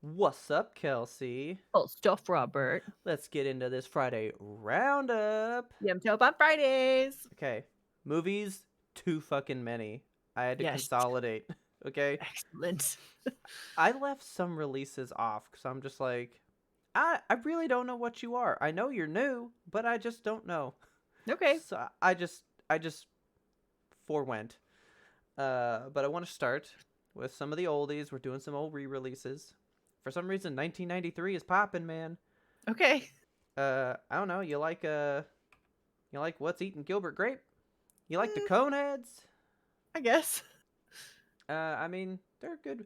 What's up, Kelsey? Well, stuff, Robert. Let's get into this Friday roundup. YMBToAP on Fridays. Okay, movies, too fucking many. I had to Yes, consolidate. Okay, excellent. I left some releases off because I'm just like, I really don't know what you are. I know you're new, but I just don't know. Okay. So I just forewent. But I want to start with some of the oldies. We're doing some old re-releases. For some reason, 1993 is popping, man. Okay. I don't know. You like What's Eating Gilbert Grape? You like the Mm, Coneheads? I guess. I mean, they're good.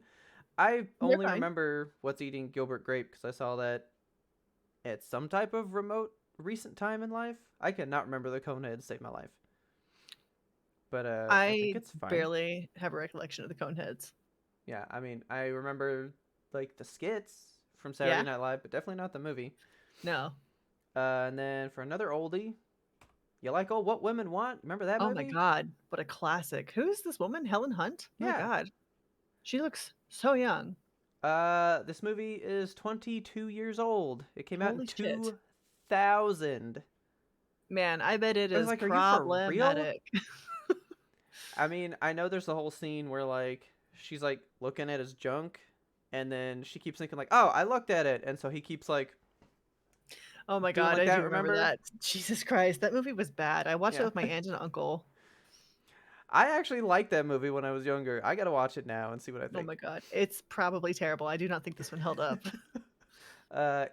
I They're only fine. remember What's Eating Gilbert Grape because I saw that at some type of remote recent time in life. I cannot remember the Coneheads save my life, but I think I it's fine. barely have a recollection of the Coneheads. Yeah, I mean, I remember like the skits from Saturday Yeah? Night Live, but definitely not the movie. No. And then for another oldie, you like Old What Women Want? Remember that Oh my movie? god. What a classic. Who is this woman? Helen Hunt? Oh my Yeah. god. She looks so young. This movie is 22 years old. It came out in Holy shit. 2000. Man, I bet it I was is like, are you for real? problematic. I mean, I know there's the whole scene where like she's like looking at his junk and then she keeps thinking like, "Oh, I looked at it." And so he keeps like Oh my doing god, like I that, do remember remember? that. Jesus Christ, that movie was bad. I watched it Yeah. with my aunt and uncle. I actually liked that movie when I was younger. I got to watch it now and see what I Oh think. my god. It's probably terrible. I do not think this one held up.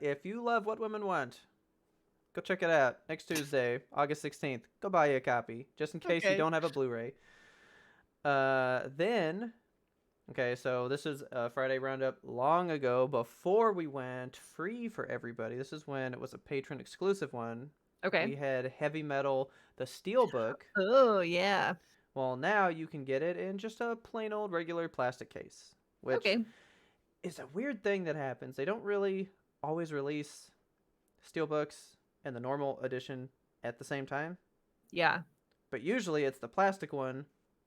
If you love What Women Want, go check it out next Tuesday, August 16th. Go buy you a copy just in case you Okay. don't have a Blu-ray. Then okay, so this is a Friday Roundup long ago before we went free for everybody. This is when it was a patron exclusive one. Okay. We had Heavy Metal, the Steelbook. Oh, yeah. Well, now you can get it in just a plain old regular plastic case, which Okay. is a weird thing that happens. They don't really always release Steelbooks and the normal edition at the same time, Yeah, but usually it's the plastic one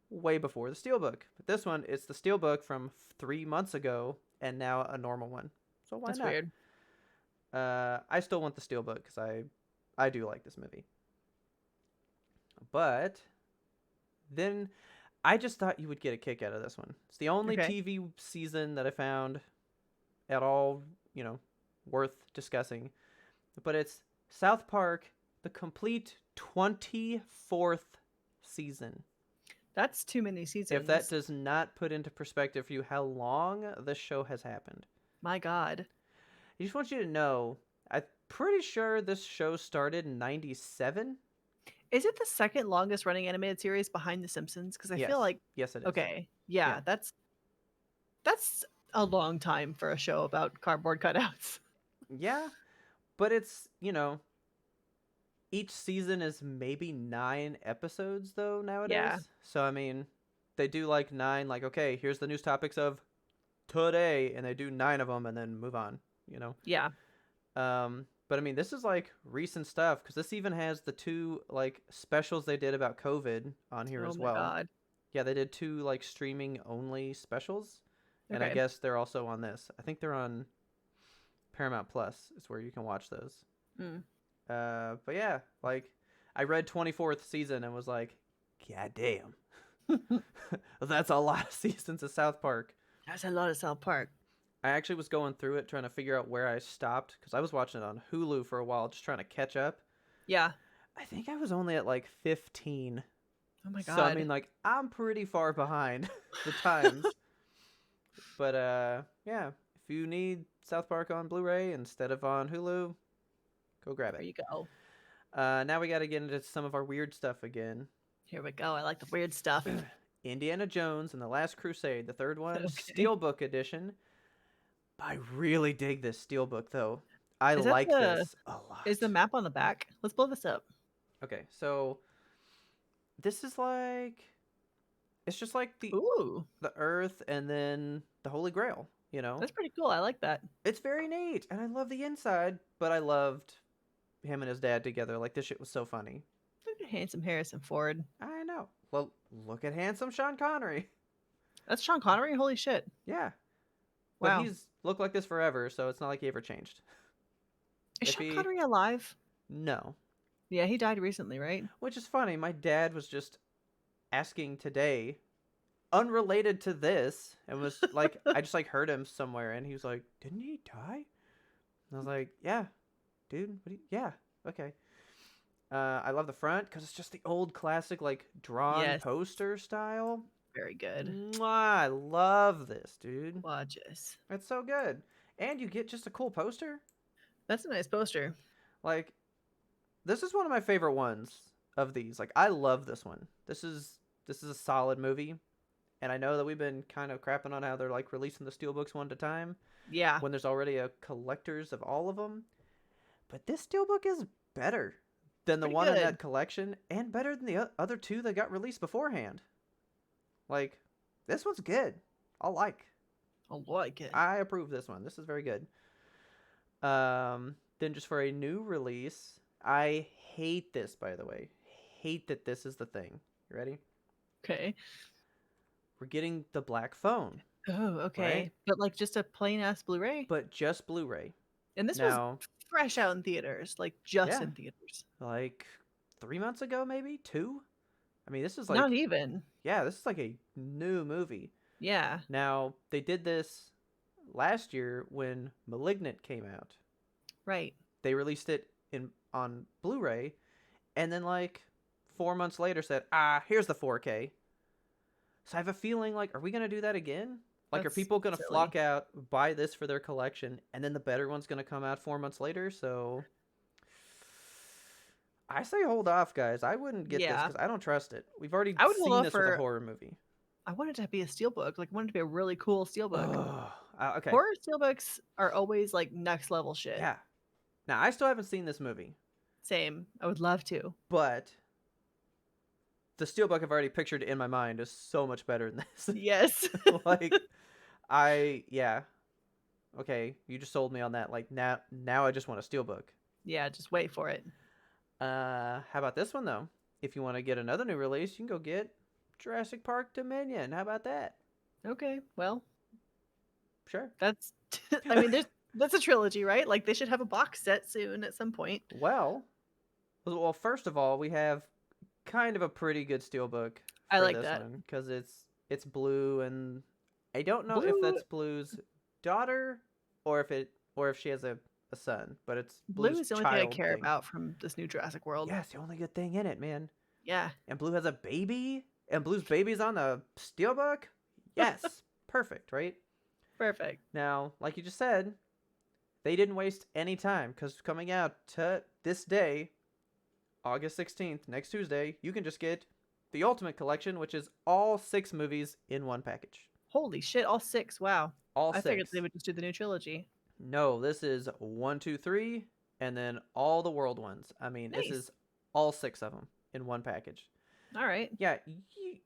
way before the Steelbook. But this one, it's the Steelbook from 3 months ago and now a normal one. So why that's not? weird. I still want the Steelbook because I do like this movie. But then I just thought you would get a kick out of this one. It's the only Okay. TV season that I found at all, worth discussing. But it's South Park, the complete 24th season. That's too many If that seasons. does not put into perspective for you how long this show has happened. My god. I just want you to know, I'm pretty sure this show started in 97. Is it the second longest running animated series behind The Simpsons? Because I feel Yes. like Yes, it is. okay, Yeah. yeah, that's a long time for a show about cardboard cutouts. Yeah, but it's, each season is maybe 9 episodes, though, Yeah. nowadays. So, I mean, they do like nine, like, okay, here's the news topics of today, and they do 9 of them and then move on, you know? Yeah. But I mean, this is like recent stuff because this even has the two like specials they did about COVID on here Oh as my well. god. Yeah, they did two like streaming only specials, and I Okay. guess they're also on this. I think they're on Paramount Plus is where you can watch those. Mm. But yeah, like I read 24th season and was like, God damn, that's a lot of seasons of South Park. That's a lot of South Park. I actually was going through it trying to figure out where I stopped because I was watching it on Hulu for a while, just trying to catch up. Yeah. I think I was only at like 15. Oh my So I god. mean like I'm pretty far behind the times. But yeah, if you need South Park on Blu-ray instead of on Hulu, go grab There it. you go. Now we got to get into some of our weird stuff again. Here we go. I like the weird stuff. Indiana Jones and the Last Crusade, the third one, Okay. Steelbook edition. I really dig this Steelbook though. I Is that like the this a is the lot. map on the back? Let's blow this up. Okay, so this is like it's just like Ooh. the Earth and then the Holy Grail. You know, That's pretty cool. I like that. it's very neat, and I love the inside. But I loved him and his dad together. Like this shit was so funny. Look at handsome Harrison Ford. I know. Well, look at handsome Sean Connery. That's Sean Connery? Holy shit. Yeah, but Wow. he's look like this forever, so it's not like he ever changed. Is If Sean he Connery alive? No, Yeah, he died recently, right? which is funny. My dad was just asking today, unrelated to this, and was like, I just like heard him somewhere, and he was like, "Didn't he die?" And I was like, "Yeah, dude. Yeah, okay." I love the front because it's just the old classic, like drawn Yes, poster style. very good. Mwah, I love this, dude. Gorgeous. It's so good, and you get just a cool poster. That's a nice poster. Like, this is one of my favorite ones of these. Like, I love this one. This is a solid movie, and I know that we've been kind of crapping on how they're like releasing the steelbooks one at a time Yeah, when there's already a collectors of all of them. But this steelbook is better than the pretty one in good. that collection, and better than the other two that got released beforehand. Like, this one's good. I like. I like it. I approve this one. This is very good. Then just for a new release, I hate this, by the way. Hate that this is the thing. You ready? Okay. We're getting the black phone, Oh, right? okay. But like just a plain ass Blu-ray? But just Blu-ray. And this was Now, fresh out in theaters, like just yeah, in theaters. like 3 months ago, maybe 2. I mean, this is Not like, even. yeah, this is like a new movie. Yeah, Now, they did this last year when Malignant came out. right. They released it in on Blu-ray, and then like 4 months later said, here's the 4K. So I have a feeling like, are we gonna do that again? Like, are That's people gonna silly. flock out, buy this for their collection, and then the better one's gonna come out 4 months later? So I say hold off, guys. I wouldn't get this Yeah. because I don't trust it. We've already I would hold seen off this with a for horror movie. I wanted it to be a steelbook. Like I wanted it to be a really cool steelbook. Oh, okay. Horror steelbooks are always like next level shit. Yeah. Now I still haven't seen this movie, Same. I would love to. but the steelbook I've already pictured in my mind is so much better than this. Yes. Like, yeah. Okay, you just sold me on that. Like, now I just want a steelbook. Yeah, just wait for it. How about this one though? If you want to get another new release, you can go get Jurassic Park Dominion. How about that? Okay. Well, Sure. that's I mean, that's a trilogy, right? Like they should have a box set soon at some point. Well, first of all, we have kind of a pretty good steelbook I for like this that. one because it's blue, and I don't know if Blue that's Blue's daughter or if she has a son, but it's Blue Blue's is the only thing I child care thing. about from this new Jurassic World. Yeah, it's the only good thing in it, man. Yeah. And Blue has a baby, and Blue's baby's on the steelbook. Yes, perfect, right? Perfect. Now, like you just said, they didn't waste any time because coming out to this day, August 16th, next Tuesday, you can just get the Ultimate Collection, which is all 6 movies in one package. Holy shit, all 6. Wow. All I 6. figured they would just do the new trilogy. No, this is 1, 2, 3, and then all the world ones. I mean, Nice. this is all 6 of them in one package. All right. Yeah,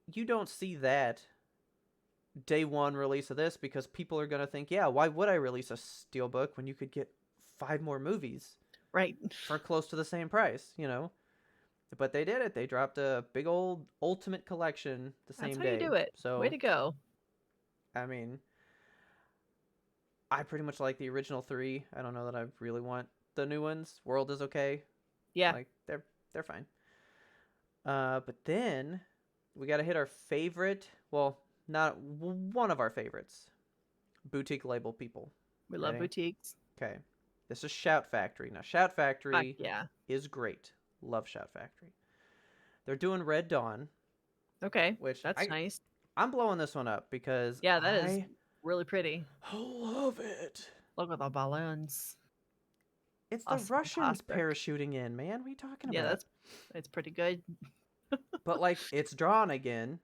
you don't see that day one release of this because people are going to think, yeah, why would I release a steelbook when you could get 5 more movies Right. for close to the same price, you know? But they did it. They dropped a big old Ultimate Collection the same That's how day. you do it. So, Way to go. I mean, I pretty much like the original 3. I don't know that I really want the new ones. World is okay. Yeah. Like, they're fine. But then we got to hit our favorite, well, not one of our favorites, boutique label people. We love Ready? boutiques. Okay. This is Shout Factory. Now, Shout Factory Yeah. is great. Love Shout Factory. They're doing Red Dawn, Okay. which That's nice. I'm blowing this one up because Yeah, that is really pretty. I love it. Look at the balloons. It's the Awesome, Russians fantastic. parachuting in, man. What are you talking Yeah, about? it's pretty good. But like, it's drawn again.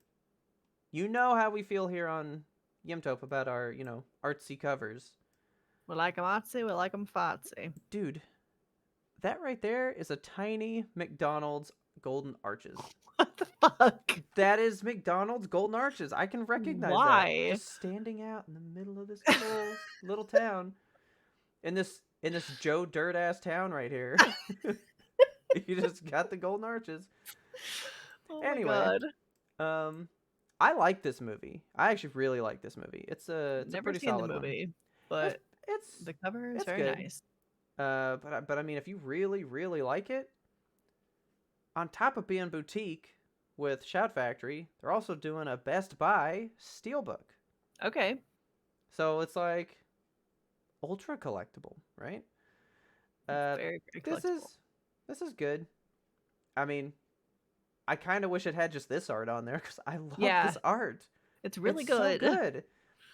You know how we feel here on YMBToAP about our, artsy covers. We like them artsy, we like them fartsy. Dude, that right there is a tiny McDonald's Golden Arches. What the fuck? That is McDonald's Golden Arches. I can recognize Why? that. Just standing out in the middle of this little town. In this Joe Dirt ass town right here. You just got the Golden Arches. Oh Anyway, my god. I like this movie. I actually really like this movie. It's a Never pretty seen the solid movie, one. but The cover is it's very good. nice. But I mean, if you really really like it, on top of being boutique with Shout Factory, they're also doing a Best Buy Steelbook. Okay. So it's like ultra collectible, right? Uh, Very, very this collectible. is good. I mean, I kind of wish it had just this art on there because I love Yeah, this art. it's really It's so good. good.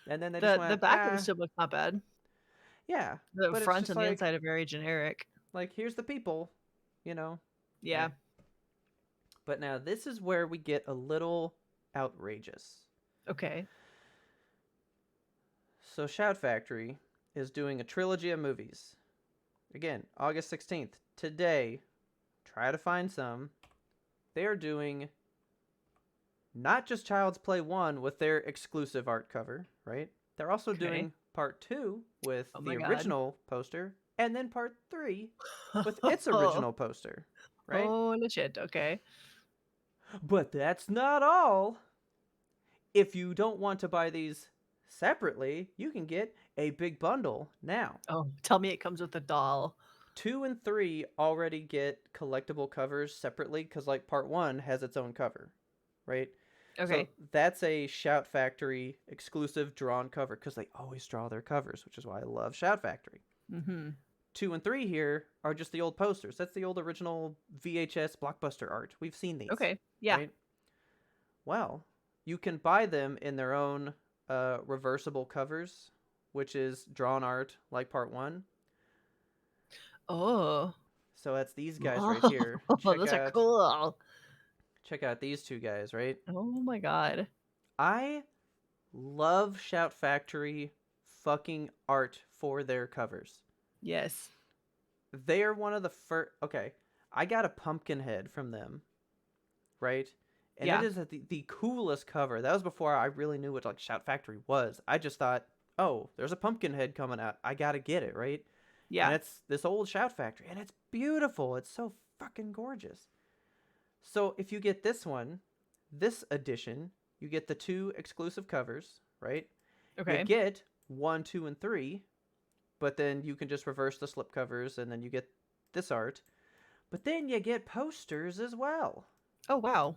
And then they just The went, back of the steelbook's not bad. yeah. The But it's front just and the inside are very generic. here's the people, you know. Yeah. Like, but now this is where we get a little outrageous. Okay. So Shout Factory is doing a trilogy of movies. Again, August 16th. Today, try to find some. They are doing not just Child's Play 1 with their exclusive art cover, right? They're also Okay. doing part 2 with Oh the my God. original poster, and then part 3 with its original poster, right? Holy shit. Okay. But that's not all. If you don't want to buy these separately, you can get a big bundle now. Oh, tell me it comes with a doll. 2 and 3 already get collectible covers separately because, like, part 1 has its own cover, right? Okay. So that's a Shout Factory exclusive drawn cover because they always draw their covers, which is why I love Shout Factory. Mm-hmm. 2 and 3 here are just the old posters. That's the old original VHS blockbuster art. We've seen these. Okay. Yeah. Right? Well, you can buy them in their own reversible covers, which is drawn art like part 1. Oh. So that's these guys right Oh, here. those are cool. Check out these two guys, right? Oh my God. I love Shout Factory fucking art for their covers. Yes. They are one of the first. Okay, I got a pumpkin head from them, right? And Yeah. it is the coolest cover. That was before I really knew what like Shout Factory was. I just thought, oh, there's a pumpkin head coming out. I gotta get it, right? Yeah. And it's this old Shout Factory, and it's beautiful. It's so fucking gorgeous. So if you get this one, this edition, you get the 2 exclusive covers, right? Okay. You get 1, 2, and 3, but then you can just reverse the slip covers, and then you get this art. But then you get posters as well. Oh, wow.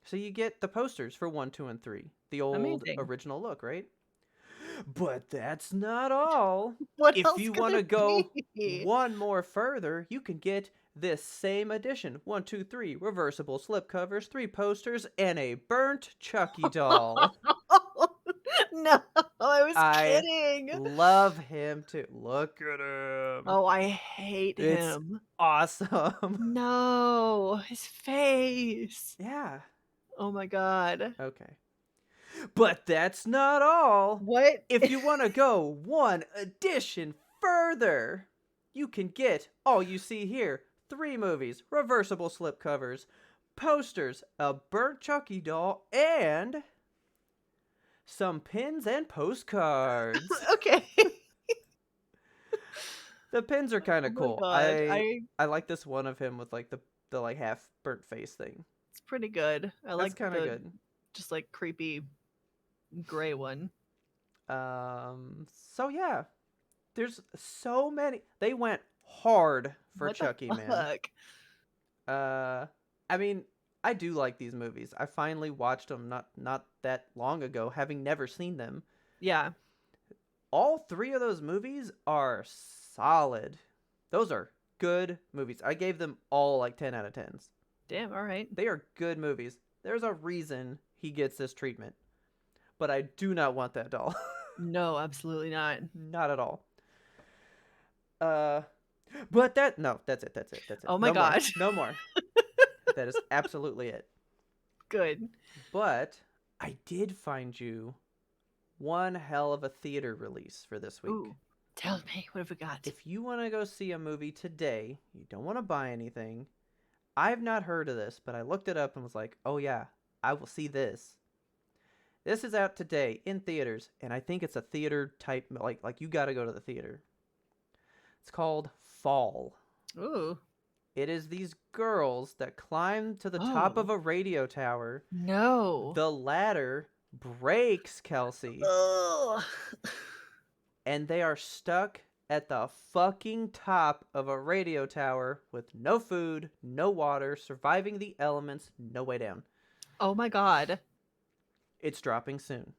So you get the posters for 1, 2, and 3. The old Amazing. original look, right? But that's not all. What If else you could want to it go be? one more further, you can get this same edition. 1, 2, 3 reversible slipcovers, 3 posters, and a burnt Chucky doll. No, I was I kidding. love him too. Look at him. Oh, I hate It's him. awesome. No, his face. Yeah. Oh my God. Okay. But that's not all. What? If you want to go one edition further, you can get all you see here: 3 movies, reversible slipcovers, posters, a burnt Chucky doll, and some pins and postcards. Okay. The pins are kind Oh of my cool. God. I like this one of him with like the like half burnt face thing. It's pretty good. I That's like kind of the good. just like creepy gray one. So yeah, there's so many. They went hard for What Chucky, the man. fuck? I mean, I do like these movies. I finally watched them not that long ago, having never seen them. Yeah. All 3 of those movies are solid. Those are good movies. I gave them all like 10 out of 10s. Damn, all right. They are good movies. There's a reason he gets this treatment. But I do not want that doll. No, absolutely not. Not at all. But that's it. That's it. Oh my No more. gosh. No more. That is absolutely it. Good. But I did find you one hell of a theater release for this week. Ooh. Tell me, what have we got? If you want to go see a movie today, you don't want to buy anything. I've not heard of this, but I looked it up and was like, oh yeah, I will see this. This is out today in theaters, and I think it's a theater type, like you got to go to the theater. It's called Fall. Ooh. It is these girls that climb to the top of a radio tower. No. The ladder breaks, Kelsey. Ugh. and they are stuck at the fucking top of a radio tower with no food, no water, surviving the elements, no way down. Oh my god. It's dropping soon.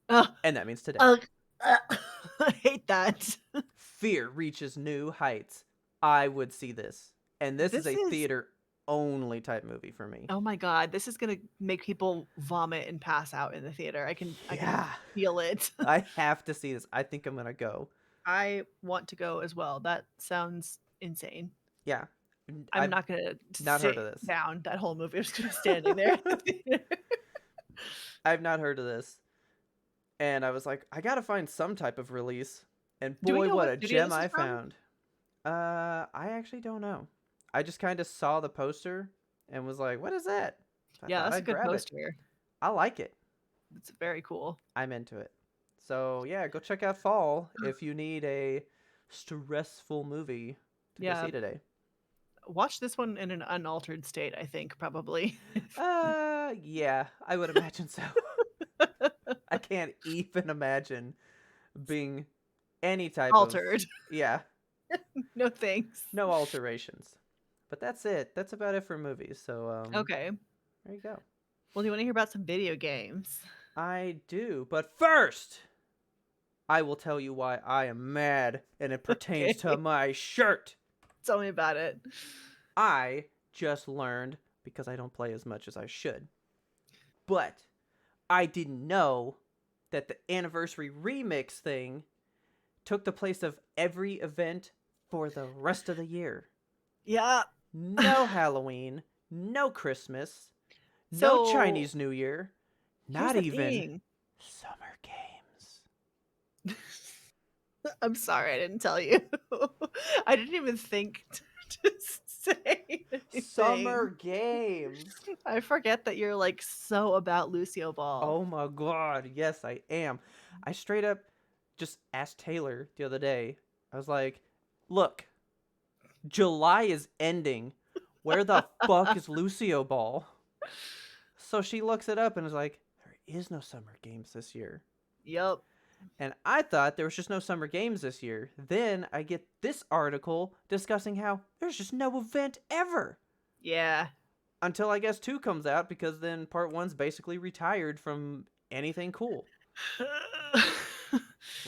Ugh, And that means today. ugh, I hate that. Fear reaches new heights. I would see this. And this is This a is theater only type movie for me. oh my god, this is gonna make people vomit and pass out in the theater. I can Yeah. feel it. I have to see this. I think I'm going to go. I want to go as well. That sounds insane. Yeah. I'm I've not gonna not heard sit of this. down that whole movie. I'm just gonna be standing there in the theater. I've not heard of this. And I was like, I got to find some type of release. And Do we boy, know what what a studio gem this is I from? found. I actually don't know. I just kind of saw the poster and was like, what is that? I Yeah, thought that's a I'd good grab it. poster. I like it. It's very cool. I'm into it. So, yeah, go check out Fall if you need a stressful movie to go Yeah, see today. watch this one in an unaltered state, I think, probably. Yeah, I would imagine so. I can't even imagine being any type Altered. of, yeah, No thanks. no alterations. But that's it. That's about it for movies. So, Okay. there you go. Well, do you want to hear about some video games? I do. But first, I will tell you why I am mad, and it pertains to Okay. my shirt. Tell me about it. I just learned, because I don't play as much as I should, but I didn't know that the anniversary remix thing took the place of every event for the rest of the year. Yeah. No Halloween, no Christmas, no So Chinese New Year, here's not the even thing. summer games. I'm sorry I didn't tell you. I didn't even think to say Summer anything. games. I forget that you're like so about Lucio Ball. Oh my god, yes I am. I straight up just asked Taylor the other day. I was like, look, July is ending. Where the fuck is Lucio Ball? So she looks it up and is like, there is no summer games this year. Yup. And I thought there was just no summer games this year. Then I get this article discussing how there's just no event ever. Yeah. Until I guess 2 comes out, because then part 1's basically retired from anything cool.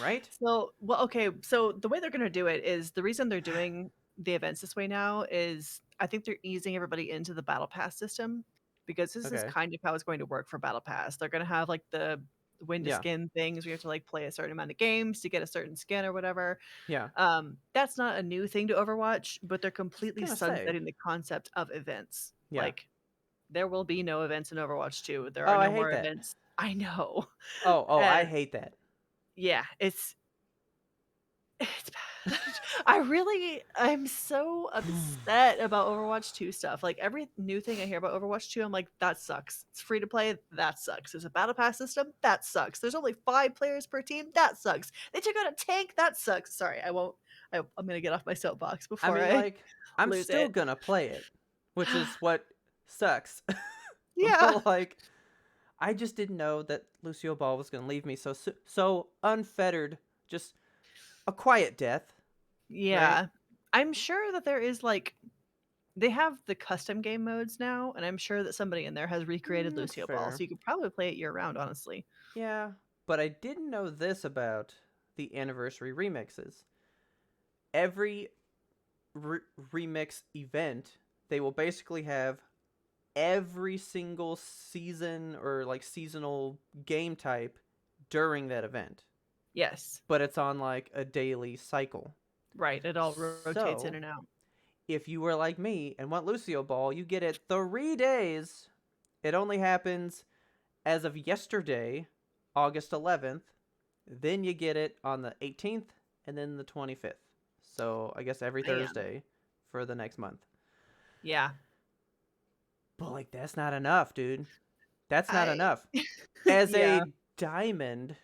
Right? So, well, okay. So the way they're going to do it is the reason they're doing the events this way now is I think they're easing everybody into the battle pass system because this is Okay. kind of how it's going to work for battle pass. They're going to have like the win to Yeah. skin things. We have to like play a certain amount of games to get a certain skin or whatever. Yeah. That's not a new thing to Overwatch, but they're completely Gonna say. sunsetting the concept of events. Yeah. Like there will be no events in Overwatch 2. There Oh, are I no hate more that. events. I know. Oh, I And hate that. yeah, it's bad. I'm so upset about Overwatch 2 stuff. Like every new thing I hear about Overwatch 2, I'm like, that sucks. It's free to play, that sucks. There's a battle pass system, that sucks. There's only 5 players per team, that sucks. They took out a tank, that sucks. Sorry, I'm gonna get off my soapbox I before mean, I like, I'm lose still it. gonna play it, which is what sucks. Yeah. But, like, I just didn't know that Lucio Ball was gonna leave me so unfettered, just a quiet death. Yeah. I'm sure that there is like they have the custom game modes now, and I'm sure that somebody in there has recreated That's Lucio Ball, fair. so you could probably play it year round, honestly. Yeah, but I didn't know this about the anniversary remixes. Every remix event, they will basically have every single season or like seasonal game type during that event, Yes. but it's on like a daily cycle. Right. It all rotates in So and out. if you were like me and want Lucio Ball, you get it 3 days. It only happens as of yesterday, August 11th. Then you get it on the 18th and then the 25th. So I guess every Damn. Thursday for the next month. Yeah. But like that's not enough, dude. That's not I enough. As yeah, a diamond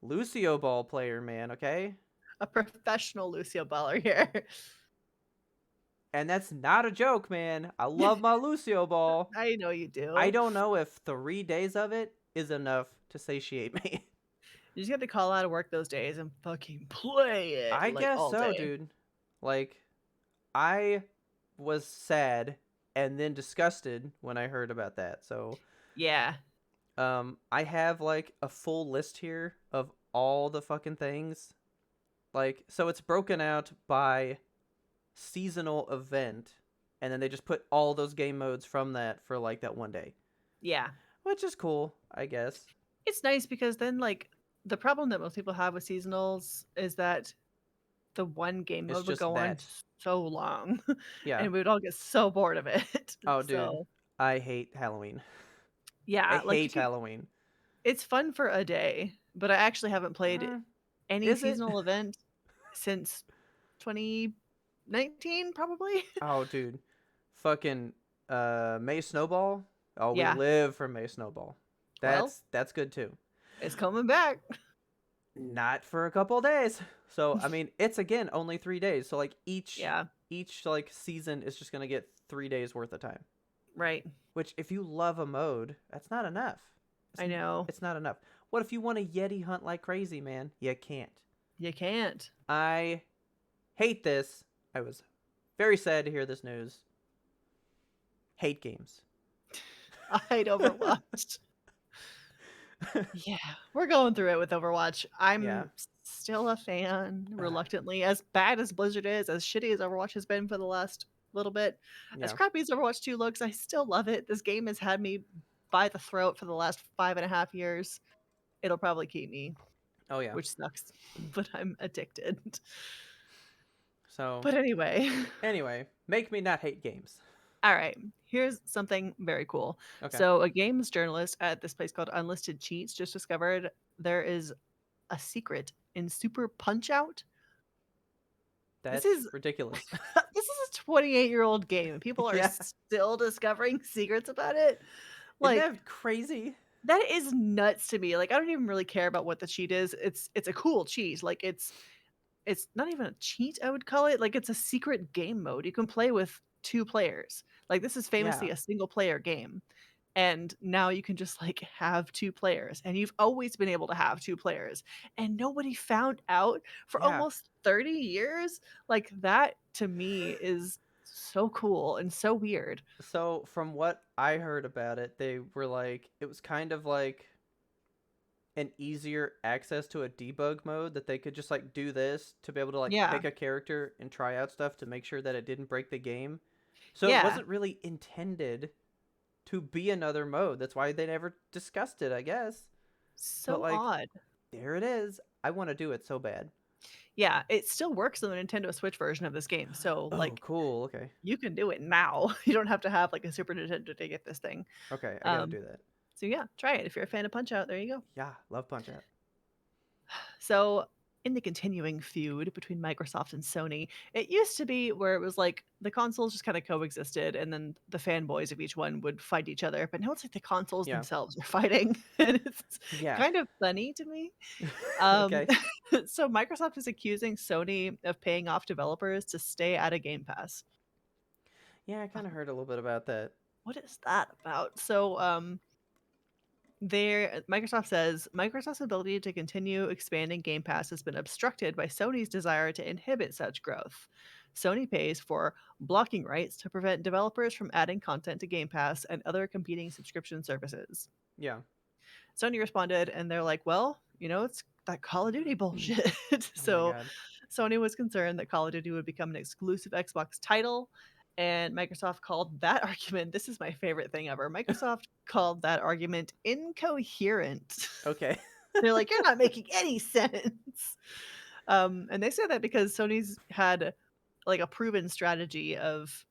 Lucio Ball player, man, okay? a professional Lucio Baller here. And that's not a joke, man. I love my Lucio Ball. I know you do. I don't know if 3 days of it is enough to satiate me. You just have to call out of work those days and fucking play it I like guess all so, day. dude. Like, I was sad and then disgusted when I heard about that. So, Yeah. I have like a full list here of all the fucking things. Like, so it's broken out by seasonal event, and then they just put all those game modes from that for like that one day, Yeah. which is cool, I guess. It's nice because then like the problem that most people have with seasonals is that the one game It's mode would just go on that. so long Yeah. and we would all get so bored of it. Oh, dude, So, I hate Halloween. I yeah, like you hate could Halloween. it's fun for a day, but I actually haven't played Mm, any is it? seasonal event since 2019 probably. Oh, dude, fucking May Snowball. Oh, we Yeah. live for May Snowball. Well, That's good too. it's coming back. Not for a couple days. So I mean, it's again only 3 days. So like Yeah, each like season is just gonna get 3 days worth of time. right. Which, if you love a mode, that's not enough. I know. It's not enough. What if you want to Yeti hunt like crazy, man? You can't. You can't. I hate this. I was very sad to hear this news. Hate games. I'd Overwatch. Yeah, we're going through it with Overwatch. Yeah. I'm still a fan, reluctantly. As bad as Blizzard is, as shitty as Overwatch has been for the last little bit, as Yeah. crappy as Overwatch 2 looks, I still love it. This game has had me by the throat for the last 5.5 years. It'll probably keep me, Oh yeah. which sucks, but I'm addicted. So But anyway, anyway, make me not hate games. all right, here's something very cool. Okay. So, a games journalist at this place called Unlisted Cheats just discovered there is a secret in Super Punch Out. This That's is ridiculous. this is a 28-year-old game and people are Yeah. still discovering secrets about it. Isn't Like that crazy? that is nuts to me. Like I don't even really care about what the cheat is. It's a cool cheat. Like it's not even a cheat, I would call it. Like it's a secret game mode. You can play with two players. Like this is famously Yeah. a single player game. And now you can just like have two players and you've always been able to have two players and nobody found out for Yeah. almost 30 years. Like that to me is so cool and so weird. So from what I heard about it, they were like it was kind of like an easier access to a debug mode that they could just like do this to be able to like Yeah. pick a character and try out stuff to make sure that it didn't break the game. So it Yeah. wasn't really intended to be another mode. That's why they never discussed it, I guess. But So like odd. there it is. I want to do it so bad. Yeah, it still works on the Nintendo Switch version of this game. So Oh, like cool. Okay. you can do it now. You don't have to have like a Super Nintendo to get this thing. Okay, I got to Um do that. so yeah, try it if you're a fan of Punch Out. There you go. Yeah, love Punch Out. So, in the continuing feud between Microsoft and Sony, it used to be where it was like the consoles just kind of coexisted and then the fanboys of each one would fight each other. But now it's like the consoles Yeah. themselves are fighting. And it's Yeah. kind of funny to me. Um, Okay. so, Microsoft is accusing Sony of paying off developers to stay out of Game Pass. Yeah, I kind of heard a little bit about that. What is that about? So, there, Microsoft says Microsoft's ability to continue expanding Game Pass has been obstructed by Sony's desire to inhibit such growth. Sony pays for blocking rights to prevent developers from adding content to Game Pass and other competing subscription services. Yeah. Sony responded and they're like, well, it's that Call of Duty bullshit. Oh my So god. Sony was concerned that Call of Duty would become an exclusive Xbox title. And Microsoft called that argument, this is my favorite thing ever. Microsoft called that argument incoherent. Okay. They're like, you're not making any sense. And they said that because Sony's had like a proven strategy of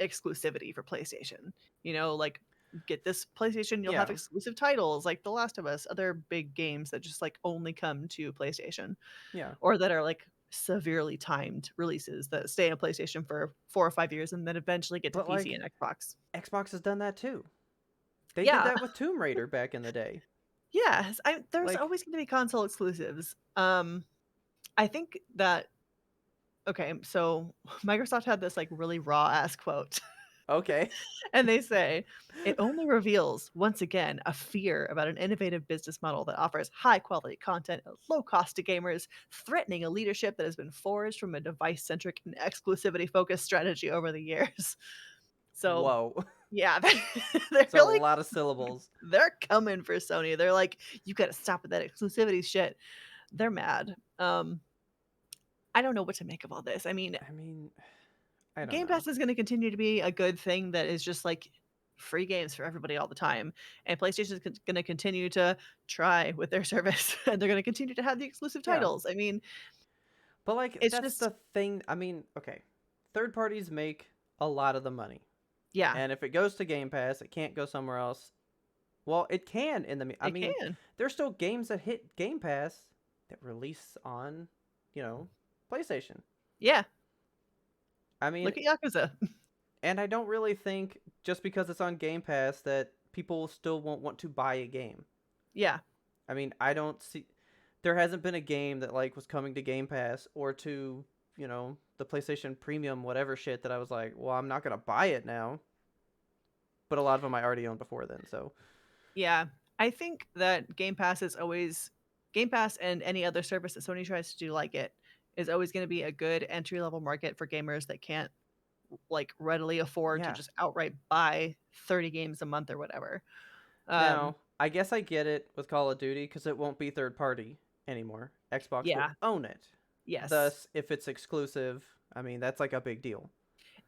exclusivity for PlayStation. Like get this PlayStation, you'll have Yeah. exclusive titles like The Last of Us, other big games that just like only come to PlayStation Yeah. or that are like severely timed releases that stay on PlayStation for 4 or 5 years and then eventually get to But PC like and Xbox. Xbox has done that too. They did Yeah. that with Tomb Raider back in the day. Yes, there's Like always going to be console exclusives. I think that okay, so Microsoft had this like really raw ass quote Okay. And they say, it only reveals, once again, a fear about an innovative business model that offers high quality content at low cost to gamers, threatening a leadership that has been forged from a device centric and exclusivity focused strategy over the years. So, Whoa. yeah, they're It's a really lot of syllables. they're coming for Sony. They're like, you got to stop with that exclusivity shit. They're mad. I don't know what to make of all this. I mean, I mean, I don't Game know. Pass is gonna continue to be a good thing that is just, like, free games for everybody all the time, and PlayStation is gonna continue to try with their service, and they're gonna continue to have the exclusive Yeah. titles. I mean, But like it's that's just the thing. I mean, okay. Third parties make a lot of the money. yeah, And if it goes to Game Pass, it can't go somewhere else. Well, it can in the I it mean, can. there's still games that hit Game Pass that release on, you know, PlayStation. Yeah, I mean, look at Yakuza. and I don't really think just because it's on Game Pass that people still won't want to buy a game. Yeah, I mean, I don't see there hasn't been a game that like was coming to Game Pass or to, the PlayStation Premium whatever shit that I was like, "Well, I'm not going to buy it now." But a lot of them I already owned before then, so yeah. I think that Game Pass and any other service that Sony tries to do like it is always gonna be a good entry level market for gamers that can't, like, readily afford to yeah. just outright buy 30 games a month or whatever. Um, Now, I guess I get it with Call of Duty because it won't be third party anymore. Xbox will yeah, own it. yes. Thus, if it's exclusive, I mean, that's like a big deal.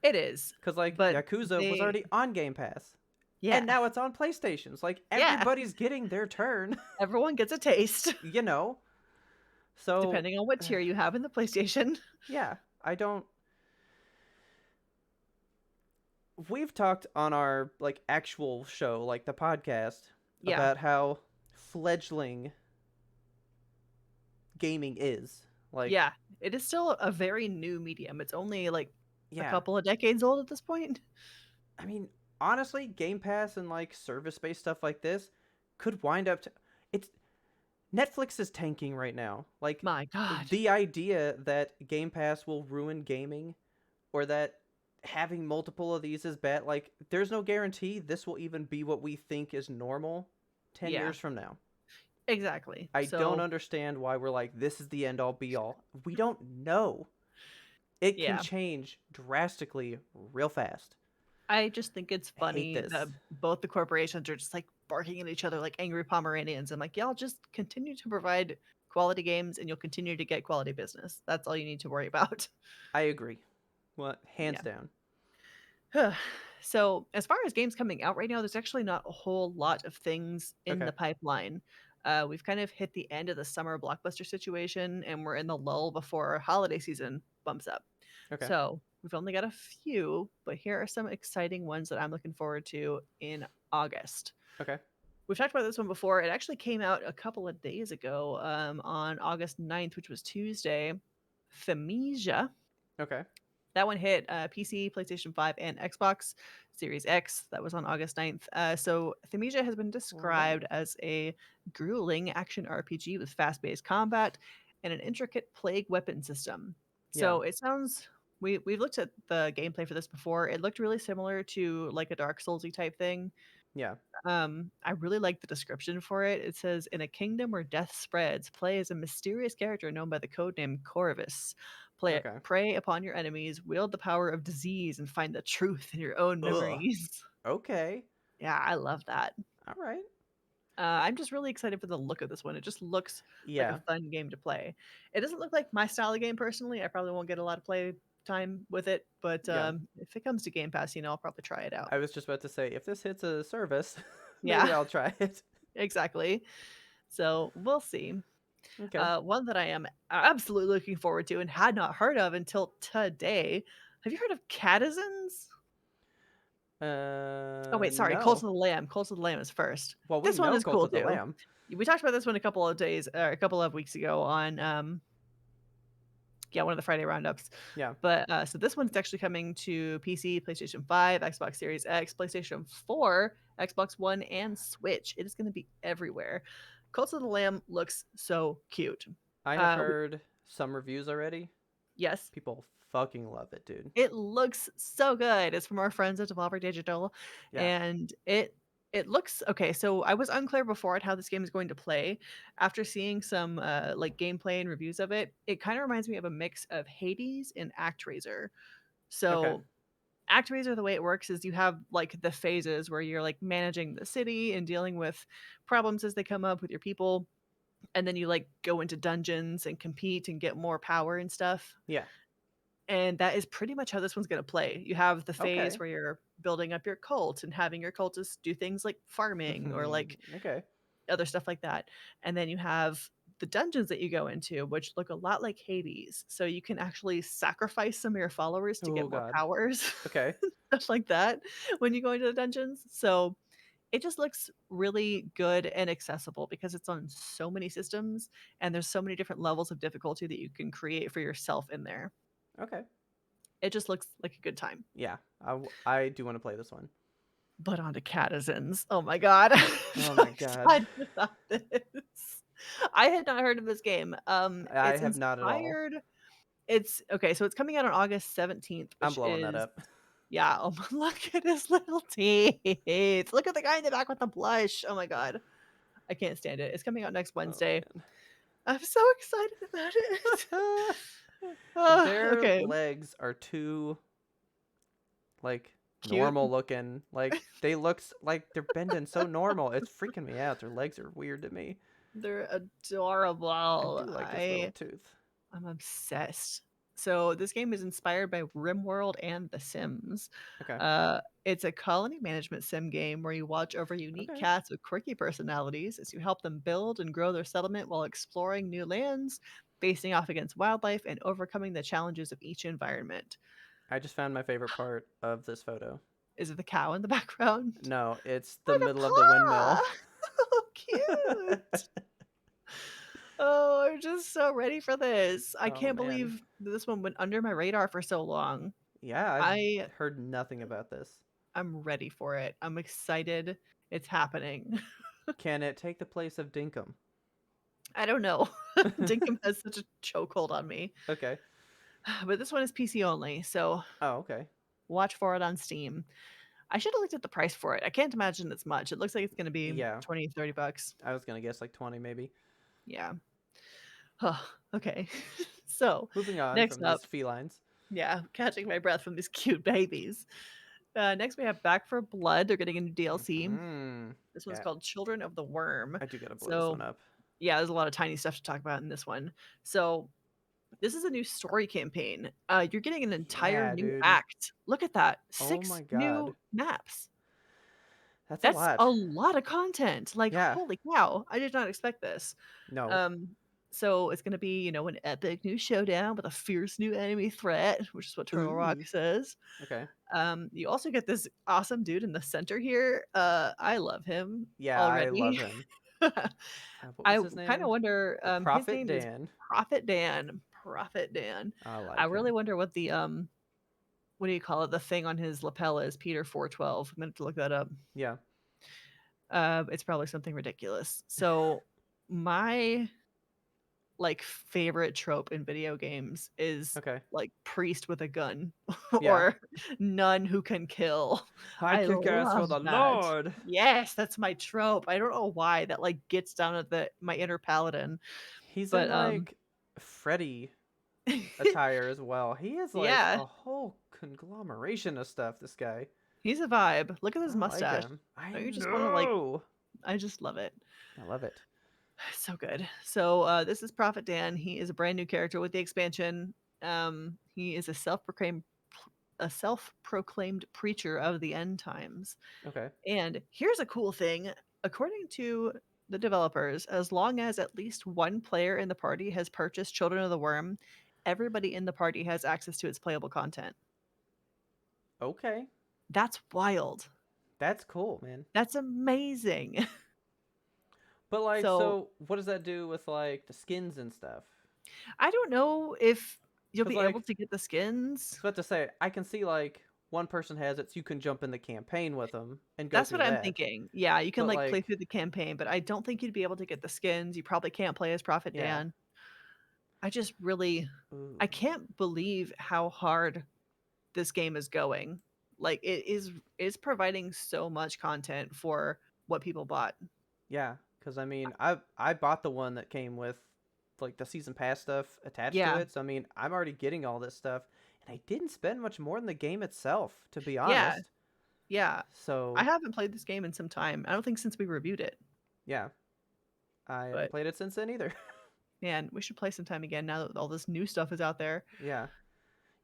It is, Because, like, but Yakuza was they already on Game Pass. yeah, And now it's on PlayStations. Like, yeah, everybody's getting their turn, everyone gets a taste you know? So, depending on what tier you have in the PlayStation. yeah, I don't. We've talked on our, like, actual show, like the podcast, Yeah, about how fledgling gaming is. Like, yeah, it is still a very new medium. It's only, like, a yeah, couple of decades old at this point. I mean, honestly, Game Pass and like service-based stuff like this could wind up to it's Netflix is tanking right now. Like My god. the idea that Game Pass will ruin gaming or that having multiple of these is bad, like there's no guarantee this will even be what we think is normal 10 Yeah, years from now. exactly. I don't So, understand why we're like this is the end all be all. We don't know. It can yeah. change drastically real fast. I just think it's I hate funny that this. both the corporations are just, like, barking at each other like angry Pomeranians. I'm like, "Y'all just continue to provide quality games, and you'll continue to get quality business. That's all you need to worry about." I agree. Well, hands Yeah. down. So, as far as games coming out right now, there's actually not a whole lot of things in Okay. the pipeline. We've kind of hit the end of the summer blockbuster situation, and we're in the lull before our holiday season bumps up. Okay. So, we've only got a few, but here are some exciting ones that I'm looking forward to in August. Okay. We've talked about this one before. It actually came out a couple of days ago on August 9th, which was Tuesday. Themisia, Okay. that one hit PC, PlayStation 5, and Xbox Series X. That was on August 9th. So, Themisia has been Well, dang. described as a grueling action RPG with fast paced combat and an intricate plague weapon system. Yeah. So, it sounds. We've looked at the gameplay for this before. It looked really similar to like a Dark Soulsy type thing. Yeah. I really like the description for it. It says, "In a kingdom where death spreads, play as a mysterious character known by the codename Corvus. Okay. Prey upon your enemies, wield the power of disease, and find the truth in your own Ugh. memories." Okay. Yeah, I love that. All right. I'm just really excited for the look of this one. It just looks like a Yeah. fun game to play. It doesn't look like my style of game personally. I probably won't get a lot of play time with it, but Yeah. if it comes to Game Pass, I'll probably try it out. I was just about to say if this hits a service, maybe Yeah, I'll try it. exactly. So we'll see. Okay. One that I am absolutely looking forward to and had not heard of until today. Have you heard of Catizens? Oh wait, sorry, Cult No. of the Lamb. Cult of the Lamb is first. Well, we This one know is Cult cool of the too. Lamb. We talked about this one a couple of days, or a couple of weeks ago on yeah, one of the Friday roundups. Yeah. But so this one's actually coming to PC, PlayStation 5, Xbox Series X, PlayStation 4, Xbox One, and Switch. It is going to be everywhere. Cult of the Lamb looks so cute. I have Uh, heard some reviews already. Yes. People fucking love it, dude. It looks so good. It's from our friends at Devolver Digital, Yeah. and it looks okay. So I was unclear before at how this game is going to play. After seeing some like gameplay and reviews of it, it kind of reminds me of a mix of Hades and ActRaiser. Okay. So ActRaiser, the way it works is you have like the phases where you're like managing the city and dealing with problems as they come up with your people, and then you like go into dungeons and compete and get more power and stuff. Yeah. And that is pretty much how this one's gonna play. You have the phase Okay. where you're building up your cult and having your cultists do things like farming or like Okay. other stuff like that. And then you have the dungeons that you go into, which look a lot like Hades. So you can actually sacrifice some of your followers to Oh get more god. powers, Okay. stuff like that when you go into the dungeons. So it just looks really good and accessible because it's on so many systems and there's so many different levels of difficulty that you can create for yourself in there. Okay. It just looks like a good time. Yeah. I do want to play this one. But on to Catizens. Oh my god. I'm Oh so my god. excited about this. I had not heard of this game. I It's have not at all. inspired it's okay, so it's coming out on August 17th, I'm which blowing that is up. yeah, oh, look at his little teeth. Look at the guy in the back with the blush. Oh my god. I can't stand it. It's coming out next Oh Wednesday. man. I'm so excited about it. Their Okay. legs are too like Cute. normal looking. Like like they're bending so normal. It's freaking me out. Their legs are weird to me. They're I adorable. do like his little tooth. I'm obsessed. So this game is inspired by RimWorld and The Sims. Okay. It's a colony management sim game where you watch over unique Okay. cats with quirky personalities as you help them build and grow their settlement while exploring new lands, facing off against wildlife, and overcoming the challenges of each environment. I just found my favorite part of this photo. Is it the cow in the background? No, it's the Or the middle of the windmill. paw? Oh, cute. Oh, I'm just so ready for this. I Oh can't man. believe this one went under my radar for so long. Yeah, I've I heard nothing about this. I'm ready for it. I'm excited. It's happening. Can it take the place of Dinkum? I don't know. Dinkum has such a chokehold on me. Okay. But this one is PC only, so Oh, okay. watch for it on Steam. I should have looked at the price for it. I can't imagine it's much. It looks like it's going to be Yeah, 20, $30. I was gonna guess like 20 maybe. Yeah. Okay. So, Moving on next from up, these felines. yeah, catching my breath from these cute babies. Next, we have Back for Blood. They're getting a new DLC. This one's Yeah, called Children of the Worm. I do gotta blow this one So, up. yeah, there's a lot of tiny stuff to talk about in this one. So, this is a new story campaign. You're getting an entire Yeah, new dude. act. Look at that. Oh 6 my god. new maps. That's a That's lot. a lot of content. Like, Yeah. holy cow. I did not expect this. No. Um, so it's gonna be, an epic new showdown with a fierce new enemy threat, which is what Turtle Rock Ooh. says. Okay. You also get this awesome dude in the center here. I love him Yeah, I love already. him. What I was his kind of name? wonder, his Prophet name is Dan. Prophet Dan. Prophet Dan. I I like really him. wonder what the what do you call it? The thing on his lapel is Peter 412. I'm gonna have to look that up. Yeah. It's probably something ridiculous. So my like favorite trope in video games is Okay. like priest with a gun Yeah. or nun who can kill. I I kick ass for love the that. Lord. Yes, that's my trope. I don't know why that like gets down at the my inner paladin, He's in but like Freddy attire as well. He is like yeah, a whole conglomeration of stuff, this guy. he's a vibe. Look at his I like mustache. him. I Don't you just want to like know. I just love it. I love it. So good. So this is Prophet Dan. He is a brand new character with the expansion. He is a self-proclaimed preacher of the end times. Okay. And here's a cool thing. According to the developers, as long as at least one player in the party has purchased Children of the Worm, everybody in the party has access to its playable content. Okay. That's wild. That's cool, man. That's amazing. But like, So so what does that do with like the skins and stuff? I don't know if you'll Because be able like, to get the I was skins. about to say, I can see like one person has it, so you can jump in the campaign with them and go That's what through I'm that. thinking. Yeah, you can, But like, play like, through the campaign, but I don't think you'd be able to get the skins. You probably can't play as Prophet yeah. Dan. I just really Ooh. I can't believe how hard this game is going. Like it is providing so much content for what people bought. Yeah, because I mean, I bought the one that came with like the season pass stuff attached to Yeah. it. So I mean, I'm already getting all this stuff, and I didn't spend much more than the game itself, to be Yeah. honest. Yeah. I So haven't played this game in some time. I don't think since we reviewed it. yeah, I haven't But played it since then either. man, we should play sometime again now that all this new stuff is out there. Yeah,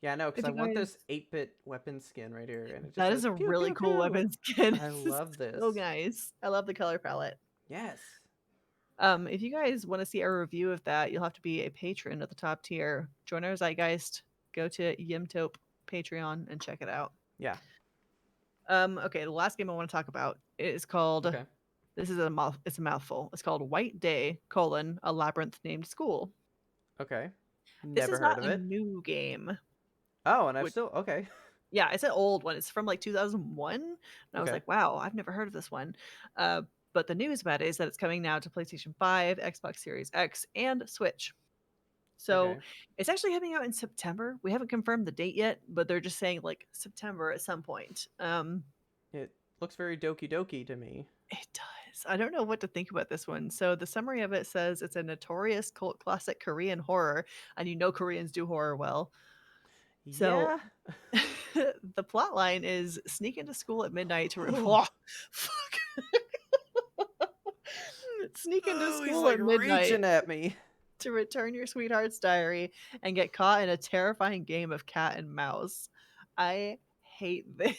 yeah, no, because If I you want guys this 8-bit weapon skin right here, and it just That says is a pew really pew cool pew. weapon skin. I This is love so this. nice. I love the color palette. Yes. If you guys want to see a review of that, you'll have to be a patron at the top tier. Join our Zeitgeist. Go to YMToAP Patreon and check it out. Yeah. Okay, the last game I want to talk about is called. Okay. This is it's a mouthful. It's called White Day: A Labyrinth Named School. Okay. This Never is heard not of a it. new game. Oh, and I've Which still okay. Yeah, it's an old one. It's from like 2001. And I was Okay. like, wow, I've never heard of this one. Uh, but the news about it is that it's coming now to PlayStation 5, Xbox Series X, and Switch. So Okay. it's actually coming out in September. We haven't confirmed the date yet, but they're just saying like September at some point. It looks very Doki Doki to me. It does. I don't know what to think about this one. So the summary of it says it's a notorious cult classic Korean horror, and you know Koreans do horror well. So Yeah. the plot line is sneak into school at midnight to Oh, fuck. Sneak into oh, he's school like at midnight reaching at me. to return your sweetheart's diary and get caught in a terrifying game of cat and mouse. I hate this.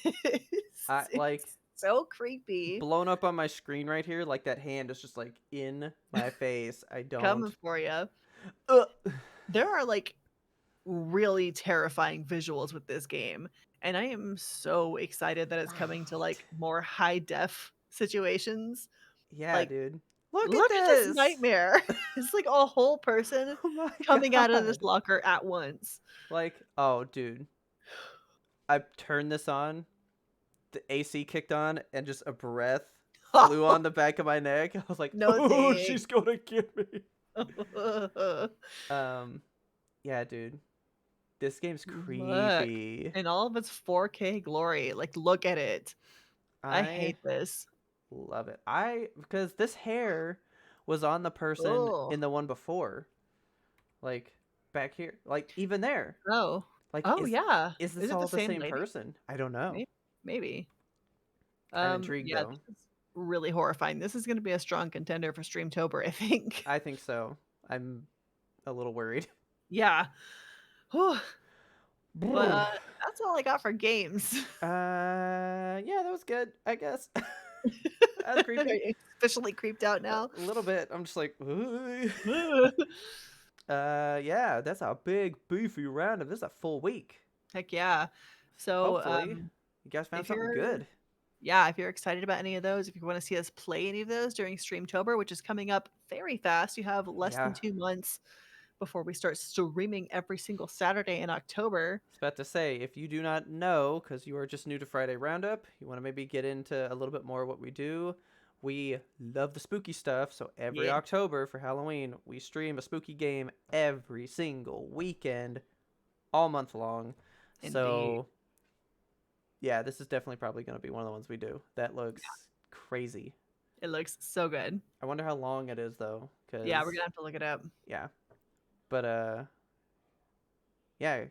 I like It's so creepy. blown up on my screen right here. Like that hand is just like in my face. I don't. Coming for you. Uh, There are like really terrifying visuals with this game, and I am so excited that it's coming to like more high def situations. yeah, Like, dude. Look at look at this this. nightmare. It's like a whole person Oh my coming out of this god. locker at once. Like, oh, dude. I turned this on. The AC kicked on, and just a breath flew on the back of my neck. I was like, No oh, thanks. she's gonna get me. Um, yeah, dude. This game's Look, creepy. in all of its 4K glory. Like, look at it. I I hate this. love it. Because this hair was on the person Oh. in the one before. Like back here. Like even there. Oh. Like Oh, yeah. is this Is it the all the same same lady? person? I don't know. Maybe. I'm intrigued Yeah, though. this is really horrifying. This is gonna be a strong contender for Streamtober, I think. I think so. I'm a little worried. Yeah. Whew. But, that's all I got for games. Yeah, that was good, I guess. That was Are creepy. you officially creeped out A now? little bit. I'm just like, "Ooh." Yeah, that's a big beefy roundup. This is a full week. Heck yeah. So, Hopefully, you guys found if something you're good. yeah, if you're excited about any of those, if you wanna see us play any of those during Streamtober, which is coming up very fast, you have less than Yeah, 2 months before we start streaming every single Saturday in October. I was about to say, if you do not know, because you are just new to Friday Roundup, you want to maybe get into a little bit more of what we do. We love the spooky stuff, so every Yeah, October for Halloween, we stream a spooky game every single weekend, all month long. indeed. So, yeah, this is definitely probably going to be one of the ones we do. That looks crazy. It looks so good. I wonder how long it is, though, Yeah, because, we're gonna have to look it up. yeah. But, yeah,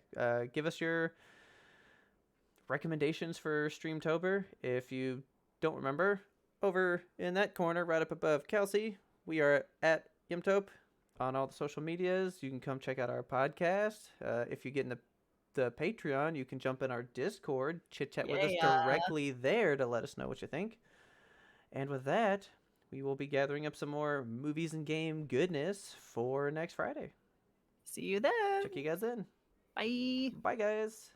give us your recommendations for Streamtober. If you don't remember, over in that corner, right up above Kelsey, we are at Yimtope on all the social medias. You can come check out our podcast. If you get in the Patreon, you can jump in our Discord, chit chat with us Yeah. directly there to let us know what you think. And with that, we will be gathering up some more movies and game goodness for next Friday. See you then. Check you guys in. Bye. Bye, guys.